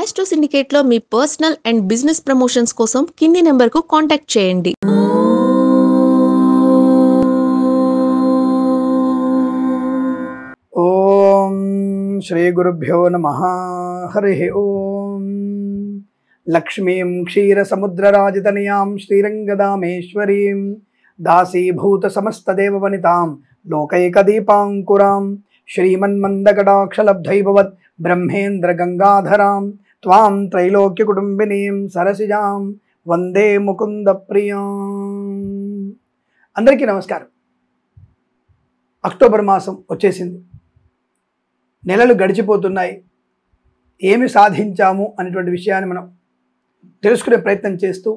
Astro సిండికేట్లో మీ personal and business promotions కోసం కింది నెంబర్కు కాంటాక్ట్ చేయండి. ఓం శ్రీ గురుభ్యో నమః. హరి ఓం. లక్ష్మీం క్షీరసముద్రరాజతనయాం శ్రీరంగదామేశ్వరీం దాసీభూత సమస్తదేవవనితాం లోకైకదీపాంకురాం శ్రీమన్మందకటాక్షలబ్ధైభవత్ బ్రహ్మేంద్ర గంగాధరాం త్వాం త్రైలోక్యకుటుంబినీం సరసిజాం వందే ముకుంద ప్రియాం. అందరికీ నమస్కారం. అక్టోబర్ మాసం వచ్చేసింది. నెలలు గడిచిపోతున్నాయి. ఏమి సాధించాము అనేటువంటి విషయాన్ని మనం తెలుసుకునే ప్రయత్నం చేస్తూ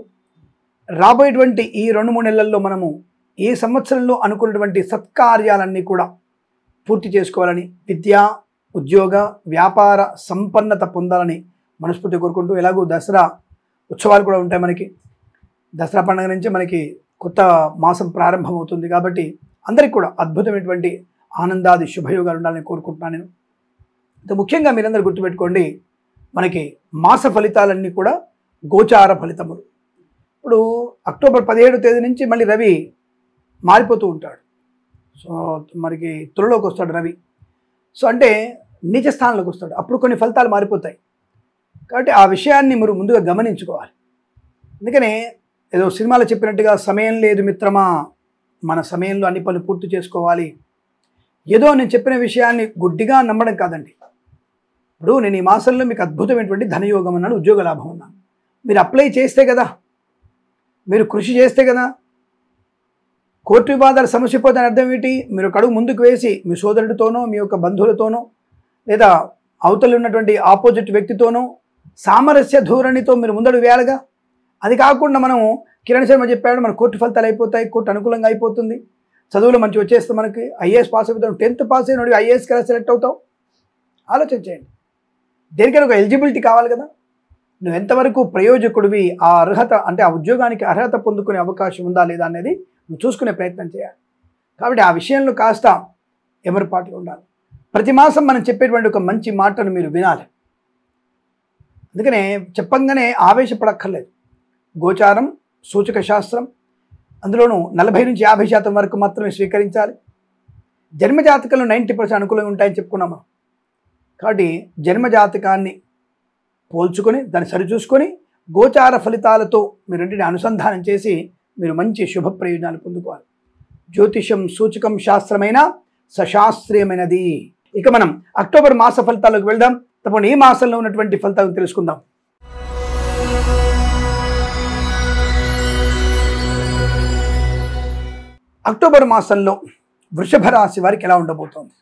రాబోయేటువంటి ఈ 2-3 నెలల్లో మనము ఈ సంవత్సరంలో అనుకున్నటువంటి సత్కార్యాలన్నీ కూడా పూర్తి చేసుకోవాలని, విద్యా ఉద్యోగ వ్యాపార సంపన్నత పొందాలని మనస్ఫూర్తి కోరుకుంటూ, ఎలాగో దసరా ఉత్సవాలు కూడా ఉంటాయి. మనకి దసరా పండుగ నుంచి మనకి కొత్త మాసం ప్రారంభమవుతుంది. కాబట్టి అందరికీ కూడా అద్భుతమైనటువంటి ఆనందాది శుభయోగాలు ఉండాలని కోరుకుంటున్నాను నేను. ముఖ్యంగా మీరందరూ గుర్తుపెట్టుకోండి, మనకి మాస ఫలితాలన్నీ కూడా గోచార ఫలితములు. ఇప్పుడు అక్టోబర్ 17వ తేదీ నుంచి మళ్ళీ రవి మారిపోతూ ఉంటాడు. సో మనకి తులలోకి వస్తాడు రవి. సో అంటే నీచ స్థానంలోకి వస్తాడు. అప్పుడు కొన్ని ఫలితాలు మారిపోతాయి. కాబట్టి ఆ విషయాన్ని మీరు ముందుగా గమనించుకోవాలి. అందుకనే ఏదో సినిమాలో చెప్పినట్టుగా సమయం లేదు మిత్రమా, మన సమయంలో అన్ని పనులు పూర్తి చేసుకోవాలి. ఏదో నేను చెప్పిన విషయాన్ని గుడ్డిగా నమ్మడం కాదండి. ఇప్పుడు నేను ఈ మాసంలో మీకు అద్భుతమైనటువంటి ధనయోగం అన్నాడు, ఉద్యోగ లాభం అన్నాను. మీరు అప్లై చేస్తే కదా, మీరు కృషి చేస్తే కదా. కోర్టు వివాదాలు సమస్య పోతాయని అర్థం ఏంటి? మీరు ఒక అడుగు ముందుకు వేసి మీ సోదరుడితోనో, మీ యొక్క బంధువులతోనో, లేదా అవతల ఉన్నటువంటి ఆపోజిట్ వ్యక్తితోనో సామరస్య ధోరణితో మీరు ముందడుగు వేయాలిగా. అది కాకుండా మనం కిరణ్ శర్మ చెప్పాడు, మన కోర్టు ఫలితాలు అయిపోతాయి, కోర్టు అనుకూలంగా అయిపోతుంది, చదువులో మంచి వచ్చేస్తే మనకి ఐఏఎస్ పాస్ అయిపోతాం. 10th పాస్ అయినోడు ఐఏఎస్కి ఎలా సెలెక్ట్ అవుతావు? ఆలోచన చేయండి. దేనికైనా ఒక ఎలిజిబిలిటీ కావాలి కదా. నువ్వు ఎంతవరకు ప్రయోజకుడివి, ఆ అర్హత అంటే ఆ ఉద్యోగానికి అర్హత పొందుకునే అవకాశం ఉందా లేదా అనేది నువ్వు చూసుకునే ప్రయత్నం చేయాలి. కాబట్టి ఆ విషయంలో కాస్త ఎమరుపాటుగా ఉండాలి. ప్రతి మాసం మనం చెప్పేటువంటి ఒక మంచి మాటను మీరు వినాలి. అందుకనే చెప్పంగానే ఆవేశపడక్కర్లేదు. గోచారం సూచక శాస్త్రం, అందులోనూ 40 నుంచి 50% వరకు మాత్రమే స్వీకరించాలి. జన్మజాతకంలో 90% అనుకూలంగా ఉంటాయని చెప్పుకున్నాం మనం. కాబట్టి జన్మజాతకాన్ని పోల్చుకొని దాన్ని సరిచూసుకొని గోచార ఫలితాలతో మీరు రెండింటిని అనుసంధానం చేసి మీరు మంచి శుభ ప్రయోజనాలు పొందుకోవాలి. జ్యోతిషం సూచకం శాస్త్రమైన సశాస్త్రీయమైనది. ఇక మనం అక్టోబర్ మాస ఫలితాలకు వెళ్దాం. తప్పకుండా ఈ మాసంలో ఉన్నటువంటి ఫలితాలను తెలుసుకుందాం. అక్టోబర్ మాసంలో వృషభ రాశి వారికి ఎలా ఉండబోతోంది?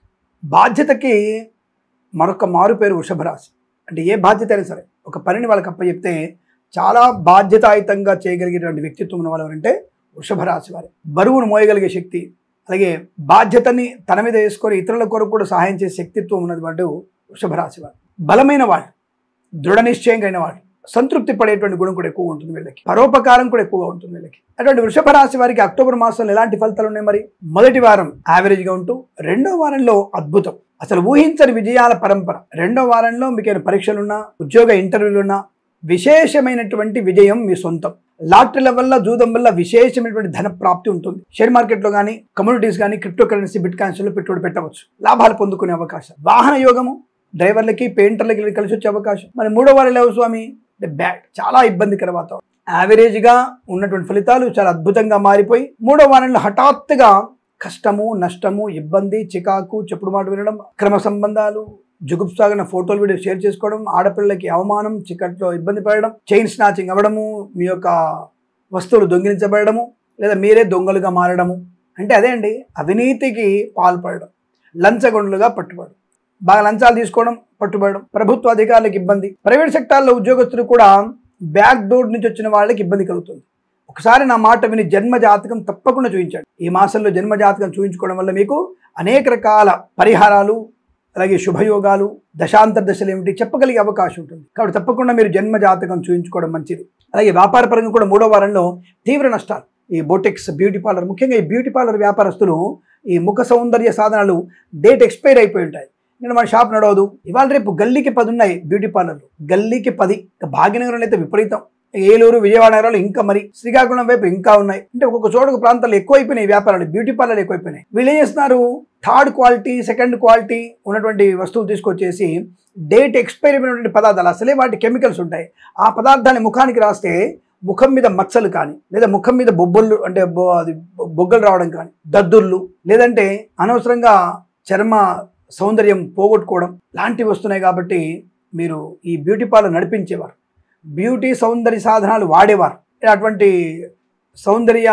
బాధ్యతకి మరొక మారు పేరు వృషభ రాశి. అంటే ఏ బాధ్యత అయినా సరే ఒక పనిని వాళ్ళకి అప్పచెప్తే చాలా బాధ్యతాయుతంగా చేయగలిగేటువంటి వ్యక్తిత్వం ఉన్న వాళ్ళు ఎవరంటే వృషభ రాశి వారు. బరువును మోయగలిగే శక్తి, అలాగే బాధ్యతని తన మీద వేసుకొని ఇతరుల కొరకు కూడా సహాయం చేసే శక్తిత్వం ఉన్నది వాడు వృషభ రాశి వారు. బలమైన వాళ్ళు, దృఢ నిశ్చయం కలిగిన వాళ్ళు, సంతృప్తి పడేటువంటి గుణం కూడా ఎక్కువ ఉంటుంది వీళ్ళకి, పరోపకారం కూడా ఎక్కువగా ఉంటుంది వీళ్ళకి. అటువంటి వృషభ రాశి వారికి అక్టోబర్ మాసంలో ఎలాంటి ఫలితాలు ఉన్నాయి? మరి మొదటి వారం యావరేజ్గా ఉంటూ, రెండో వారంలో అద్భుతం, అసలు ఊహించని విజయాల పరంపర. రెండో వారంలో మీకు ఏమైనా పరీక్షలున్నా, ఉద్యోగ ఇంటర్వ్యూలున్నా విశేషమైనటువంటి విజయం మీ సొంతం. లాటరీల వల్ల, జూదం వల్ల విశేషమైనటువంటి ధన ప్రాప్తి ఉంటుంది. షేర్ మార్కెట్లో కానీ, కమ్యూనిటీస్ కానీ, క్రిప్టో కరెన్సీ, బిట్ కాయిన్స్లో పెట్టుబడి పెట్టవచ్చు, లాభాలు పొందుకునే అవకాశం. వాహన యోగము, డ్రైవర్లకి పెయింటర్లకి కలిసి వచ్చే అవకాశం. మరి మూడో వారంలో స్వామి అంటే బ్యాడ్, చాలా ఇబ్బందికర వాతావరణం. యావరేజ్గా ఉన్నటువంటి ఫలితాలు చాలా అద్భుతంగా మారిపోయి మూడో వారంలో హఠాత్తుగా కష్టము, నష్టము, ఇబ్బంది, చికాకు, చెప్పుడు మాట వినడం, క్రమ సంబంధాలు, జుగుప్సాగిన ఫోటోలు వీడియో షేర్ చేసుకోవడం, ఆడపిల్లలకి అవమానం, చికట్లో ఇబ్బంది పడడం, చైన్ స్నాచింగ్ అవ్వడము, మీ యొక్క వస్తువులు దొంగిలించబడము, లేదా మీరే దొంగలుగా మారడము. అంటే అదే అండి, అవినీతికి పాల్పడడం, లంచగొండలుగా పట్టుబడడం, బాగా లంచాలు తీసుకోవడం, పట్టుబడడం, ప్రభుత్వ అధికారులకు ఇబ్బంది, ప్రైవేట్ సెక్టార్లో ఉద్యోగస్తులు కూడా బ్యాక్ డోర్ నుంచి వచ్చిన వాళ్ళకి ఇబ్బంది కలుగుతుంది. ఒకసారి నా మాట విని జన్మజాతకం తప్పకుండా చూపించండి. ఈ మాసంలో జన్మజాతకం చూపించుకోవడం వల్ల మీకు అనేక రకాల పరిహారాలు, అలాగే శుభయోగాలు, దశాంతర దశలు ఏమిటి చెప్పగలిగే అవకాశం ఉంటుంది. కాబట్టి తప్పకుండా మీరు జన్మజాతకం చూపించుకోవడం మంచిది. అలాగే వ్యాపార పరంగా కూడా మూడో వారంలో తీవ్ర నష్టాలు. ఈ బొటిక్స్, బ్యూటీ పార్లర్, ముఖ్యంగా ఈ బ్యూటీ పార్లర్ వ్యాపారస్తులు ఈ ముఖ సౌందర్య సాధనాలు డేట్ ఎక్స్పైర్ అయిపోయి ఉంటాయి. నేను మన షాప్ నడవదు. ఇవాళ రేపు గల్లీకి 10 ఉన్నాయి బ్యూటీ పార్లర్లు, గల్లీకి 10. భాగ్యనగరంలో అయితే విపరీతం, ఏలూరు విజయవాడ నగరంలో ఇంకా, మరి శ్రీకాకుళం వైపు ఇంకా ఉన్నాయి. అంటే ఒక్కొక్క చోట ఒక ప్రాంతాల్లో ఎక్కువైపోయినాయి వ్యాపారాలు, బ్యూటీ పార్లర్లు ఎక్కువైపోయినాయి. వీళ్ళు ఏం చేస్తున్నారు, థర్డ్ క్వాలిటీ సెకండ్ క్వాలిటీ ఉన్నటువంటి వస్తువులు తీసుకొచ్చేసి డేట్ ఎక్స్పైరీ అయినటువంటి పదార్థాలు, అసలే వాటి కెమికల్స్ ఉంటాయి, ఆ పదార్థాన్ని ముఖానికి రాస్తే ముఖం మీద మచ్చలు కానీ, లేదా ముఖం మీద బొబ్బలు అంటే బొగ్గలు రావడం కానీ, దద్దుర్లు, లేదంటే అనవసరంగా చర్మ సౌందర్యం పోగొట్టుకోవడం లాంటివి వస్తున్నాయి. కాబట్టి మీరు ఈ బ్యూటీ పార్లర్ నడిపించేవారు, బ్యూటీ సౌందర్య సాధనాలు వాడేవారు, అటువంటి సౌందర్య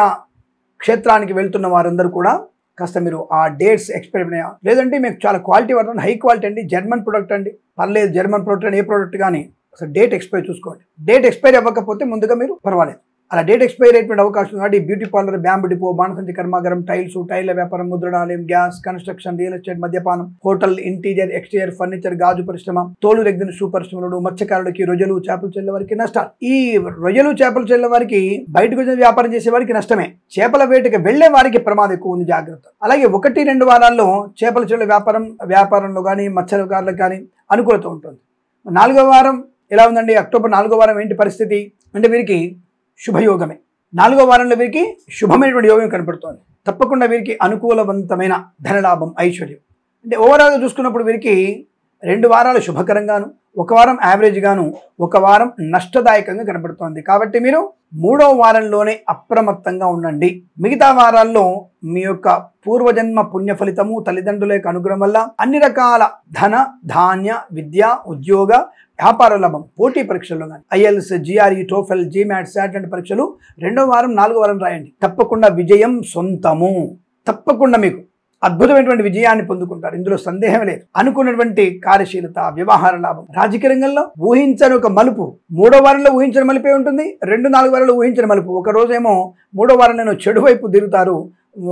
క్షేత్రానికి వెళ్తున్న వారందరూ కూడా కాస్త మీరు ఆ డేట్స్ ఎక్స్పైరీ అయినాయా, లేదంటే మీకు చాలా క్వాలిటీ వాడుతుంది, హై క్వాలిటీ అండి, జర్మన్ ప్రోడక్ట్ అండి, పర్లేదు జర్మన్ ప్రోడక్ట్ అని ఏ ప్రోడక్ట్ కానీ అసలు డేట్ ఎక్స్పైరీ చూసుకోండి. డేట్ ఎక్స్పైరీ అవ్వకపోతే ముందుగా మీరు పర్వాలేదు. అలా డేట్ ఎక్స్పైరీ అయినటువంటి అవకాశం కాబట్టి బ్యూటీ పార్లర్, బ్యాంబు డిపో, బాణసంచి కర్మాగారం, టైల్స్, టైల్ల వ్యాపారం, ముద్రణాలయం, గ్యాస్, కన్స్ట్రక్షన్, రియల్ ఎస్టేట్, మద్యపానం, హోటల్, ఇంటీరియర్, ఎక్స్టీరియర్, ఫర్నిచర్, గాజు పరిశ్రమ, తోలు రెగ్గిన షూ పరిశ్రమలు, మత్స్యకారులకి, రొయ్యలు చేపలు చెల్లె వారికి నష్టాలు. ఈ రొయ్యలు చేపలు చెల్లె వారికి, బయటకు వచ్చిన వ్యాపారం చేసే వారికి నష్టమే. చేపల వేటకి వెళ్లే వారికి ప్రమాదం ఎక్కువ ఉంది, జాగ్రత్త. అలాగే 1-2 వారాల్లో చేపల చెల్లె వ్యాపారంలో కానీ మత్స్యకారులకు కానీ అనుకూలత ఉంటుంది. 4వ వారం ఎలా ఉందండి, అక్టోబర్ 4వ వారం ఏంటి పరిస్థితి అంటే వీరికి శుభయోగమే. 4వ వారంలో వీరికి శుభమైనటువంటి యోగం కనపడుతోంది. తప్పకుండా వీరికి అనుకూలవంతమైన ధనలాభం, ఐశ్వర్యం. అంటే ఓవరాల్గా చూసుకున్నప్పుడు వీరికి 2 వారాలు శుభకరంగాను, 1 వారం యావరేజ్గాను, 1 వారం నష్టదాయకంగా కనపడుతోంది. కాబట్టి మీరు 3వ వారంలోనే అప్రమత్తంగా ఉండండి. మిగతా వారాల్లో మీ యొక్క పూర్వజన్మ పుణ్య ఫలితము, తల్లిదండ్రుల యొక్క అనుగ్రహం వల్ల అన్ని రకాల ధన, ధాన్య, విద్య, ఉద్యోగ, వ్యాపార లాభం, పోటీ పరీక్షల్లో కానీ IELTS, GRE, TOEFL, GMAT, SAT లాంటి పరీక్షలు 2వ వారం 4వ వారం రాయండి. తప్పకుండా విజయం సొంతము. తప్పకుండా మీకు అద్భుతమైనటువంటి విజయాన్ని పొందుకుంటారు, ఇందులో సందేహం లేదు. అనుకున్నటువంటి కార్యశీలత, వ్యవహార లాభం, రాజకీయ రంగంలో ఊహించని ఒక మలుపు. 3వ వారంలో ఊహించిన మలుపే ఉంటుంది, 2-4 వారాల్లో ఊహించిన మలుపు. ఒక రోజేమో 3వ వారంలో చెడు వైపు తిరుగుతారు,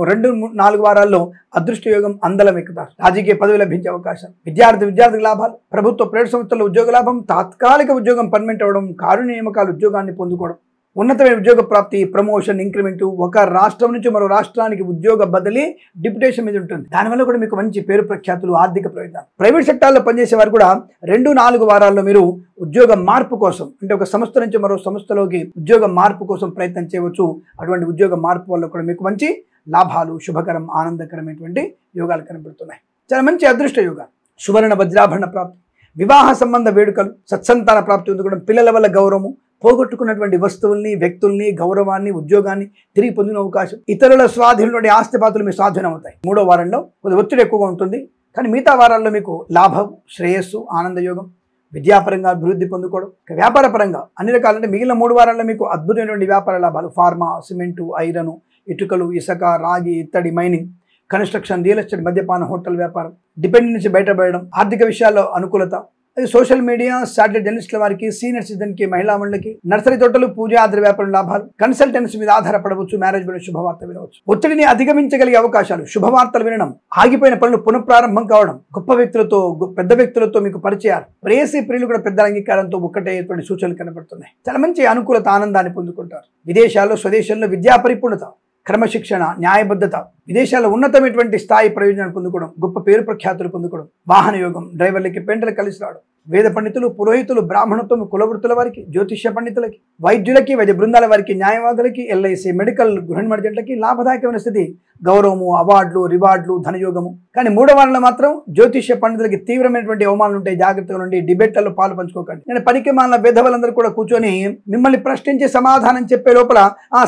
2-4 వారాల్లో అదృష్ట యోగం అందలం ఎక్కుతారు, రాజకీయ పదవి లభించే అవకాశం, విద్యార్థికి లాభాలు, ప్రభుత్వ ప్రైవేట్ సంస్థల్లో ఉద్యోగ లాభం, తాత్కాలిక ఉద్యోగం పర్మనెంట్ అవ్వడం, కారుణ్య నియామకాలు, ఉద్యోగాన్ని పొందుకోవడం, ఉన్నతమైన ఉద్యోగ ప్రాప్తి, ప్రమోషన్, ఇంక్రిమెంటు, ఒక రాష్ట్రం నుంచి మరో రాష్ట్రానికి ఉద్యోగ బదిలీ, డిప్యుటేషన్ మీద ఉంటుంది. దానివల్ల కూడా మీకు మంచి పేరు ప్రఖ్యాతులు, ఆర్థిక ప్రయోజనాలు. ప్రైవేట్ సెక్టార్లో పనిచేసే వారు కూడా 2-4 వారాల్లో మీరు ఉద్యోగ మార్పు కోసం, అంటే ఒక సంస్థ నుంచి మరో సంస్థలోకి ఉద్యోగ మార్పు కోసం ప్రయత్నం చేయవచ్చు. అటువంటి ఉద్యోగ మార్పు వల్ల కూడా మీకు మంచి లాభాలు, శుభకరం, ఆనందకరమైనటువంటి యోగాలు కనబడుతున్నాయి. చాలా మంచి అదృష్ట యోగాలు. సువర్ణ వజ్రాభరణ ప్రాప్తి, వివాహ సంబంధ వేడుకలు, సత్సంతాన ప్రాప్తి పొందుకోవడం, పిల్లల వల్ల గౌరవము, పోగొట్టుకున్నటువంటి వస్తువుల్ని, వ్యక్తుల్ని, గౌరవాన్ని, ఉద్యోగాన్ని తిరిగి పొందిన అవకాశం, ఇతరుల స్వాధీనంలోని ఆస్తిపాతులు మీ స్వాధీనం అవుతాయి. 3వ వారంలో కొద్దిగా ఒత్తిడి ఎక్కువగా ఉంటుంది, కానీ మిగతా వారాల్లో మీకు లాభం, శ్రేయస్సు, ఆనందయోగం, విద్యాపరంగా అభివృద్ధి పొందుకోవడం, వ్యాపార పరంగా అన్ని రకాలంటే మిగిలిన 3 వారాల్లో మీకు అద్భుతమైనటువంటి వ్యాపార లాభాలు, ఫార్మా, సిమెంటు, ఐరను, ఇటుకలు, ఇసుక, రాగి, ఇత్తడి, మైనింగ్, కన్స్ట్రక్షన్, రియల్ ఎస్టేట్, మద్యపాన, హోటల్ వ్యాపారం, డిపెండెన్స్ నుంచి బయటపడడం, ఆర్థిక విషయాల్లో అనుకూలత. అది సోషల్ మీడియా, శాటిలైట్ జర్నలిస్టుల వారికి, సీనియర్ సిటిజన్కి, మహిళా మండలికి, నర్సరీ తోటలు, పూజ, ఆధార వ్యాపారం లాభాలు, కన్సల్టెన్సీ మీద ఆధారపడవచ్చు, మ్యారేజ్ మీద శుభవార్త వినవచ్చు, ఒత్తిడిని అధిగమించగలిగే అవకాశాలు, శుభవార్తలు వినడం, ఆగిపోయిన పనులు పునఃప్రారంభం కావడం, గొప్ప వ్యక్తులతో, పెద్ద వ్యక్తులతో మీకు పరిచయాలు, ప్రేయసి ప్రియులు కూడా పెద్ద అంగీకారంతో ఒక్కటేటువంటి సూచనలు కనబడుతున్నాయి. చాలా మంచి అనుకూలత, ఆనందాన్ని పొందుకుంటారు. విదేశాల్లో, స్వదేశంలో విద్యా పరిపూర్ణత, క్రమశిక్షణ, న్యాయబద్ధత, విదేశాల్లో ఉన్నతమైనటువంటి స్థాయి ప్రయోజనాలు పొందుకోవడం, గొప్ప పేరు ప్రఖ్యాతులు పొందుకోవడం, వాహన యోగం, డ్రైవర్లకి పెంటలు కలిసి రావడం, వేద పండితులు, పురోహితులు, బ్రాహ్మణత్వం, కులవృత్తుల వారికి, జ్యోతిష్య పండితులకి, వైద్యులకి, వైద్య బృందాల వారికి, న్యాయవాదులకి, ఎల్ఐసి, మెడికల్, గృహిణి మర్జెంట్లకి లాభదాయకమైన స్థితి, గౌరవము, అవార్డులు, రివార్డులు, ధనయోగము. కానీ 3వ వారంలో మాత్రం జ్యోతిష్య పండితులకి తీవ్రమైనటువంటి అవమానాలు ఉంటాయి, జాగ్రత్తగా నుండి డిబేట్లలో పాలు పంచుకోకండి. నేను పనికి మాలిన వేధవులందరూ కూడా కూర్చొని మిమ్మల్ని ప్రశ్నించి సమాధానం చెప్పే లోపల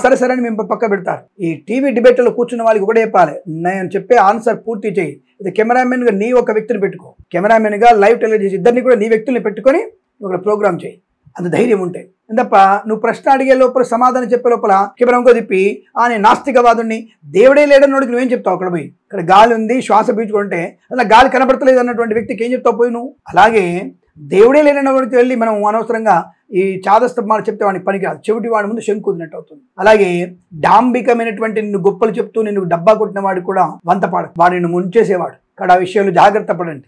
సరే సరే అని మేము పక్క పెడతారు. ఈ టీవీ డిబేట్లలో కూర్చున్న వాళ్ళకి ఒకటే చెప్పాలి, నేను చెప్పే ఆన్సర్ పూర్తి చేయి. ఇది కెమెరామెన్గా నీ ఒక వ్యక్తిని పెట్టుకో, కెమెరామెన్గా లైవ్ టెలివిజన్ ఇద్దరిని కూడా నీ వ్యక్తుల్ని పెట్టుకొని ఒక ప్రోగ్రామ్ చేయి, అంత ధైర్యం ఉంటే. తప్ప నువ్వు ప్రశ్న అడిగే లోపల, సమాధానం చెప్పే లోపల కెమెరాంకో తిప్పి నేను నాస్తికవాదుని, దేవుడే లేడన్నోడికి నువ్వేం చెప్తావు? అక్కడ పోయి ఇక్కడ గాలి ఉంది, శ్వాస పీల్చుకుంటే అలా గాలి కనబడతలేదు అన్నటువంటి వ్యక్తికి ఏం చెప్తావు పోయి నువ్వు? అలాగే దేవుడే లేనన్నవాడికి వెళ్ళి మనం అనవసరంగా ఈ చాదస్తమాలు చెప్తే వాడికి పనికిరాదు, చెవిటి వాడి ముందు శంకు కుదినట్టు అవుతుంది. అలాగే డాంబికమైనటువంటి నిన్ను గొప్పలు చెప్తూ నిన్ను డబ్బా కొట్టిన వాడు కూడా వంతపాడు, వాడు నిన్ను ముంచేసేవాడు. ఇక్కడ ఆ విషయాలు జాగ్రత్త పడండి.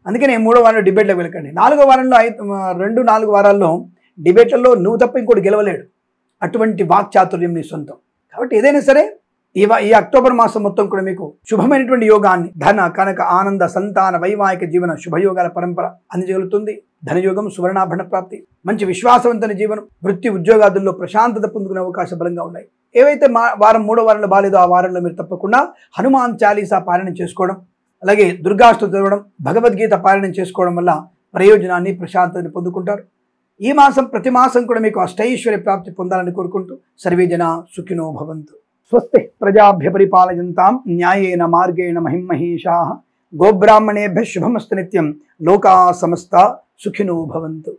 అందుకనే 3వ వారంలో డిబేట్లోకి వెళ్ళకండి. 4వ వారంలో 2-4 వారాల్లో డిబేట్లలో నువ్వు తప్ప ఇంకోటి గెలవలేడు, అటువంటి వాక్చాతుర్యం నీ సొంతం. కాబట్టి ఏదైనా సరే ఈ అక్టోబర్ మాసం మొత్తం కూడా మీకు శుభమైనటువంటి యోగాన్ని, ధన కనక ఆనంద సంతాన వైవాహిక జీవన శుభయోగాల పరంపర అందజేలుతుంది. ధనయోగం, సువర్ణాభరణ ప్రాప్తి, మంచి విశ్వాసవంతమైన జీవనం, వృత్తి ఉద్యోగాదుల్లో ప్రశాంతత పొందుకునే అవకాశం బలంగా ఉన్నాయి. ఏవైతే వారం 3వ వారంలో బాలేదో ఆ వారంలో మీరు తప్పకుండా హనుమాన్ చాలీసా పారాయణం చేసుకోవడం, అలాగే దుర్గాష్టోత్తరం చదవడం, భగవద్గీత పారాయణం చేసుకోవడం వల్ల ప్రయోజనాన్ని, ప్రశాంతతని పొందుకుంటారు. ఈ మాసం ప్రతి మాసం కూడా మీకు అష్టైశ్వర్య ప్రాప్తి పొందాలని కోరుకుంటూ సర్వే జన సుఖినో భవంతు. స్వస్తి ప్రజాభ్య పరిపాలయంతాం న్యాయేన మార్గేణ మహిమహేషాః. గోబ్రాహ్మణేభ్యః శుభమస్తు నిత్యం. లోకా సమస్తా సుఖినో భవంతు.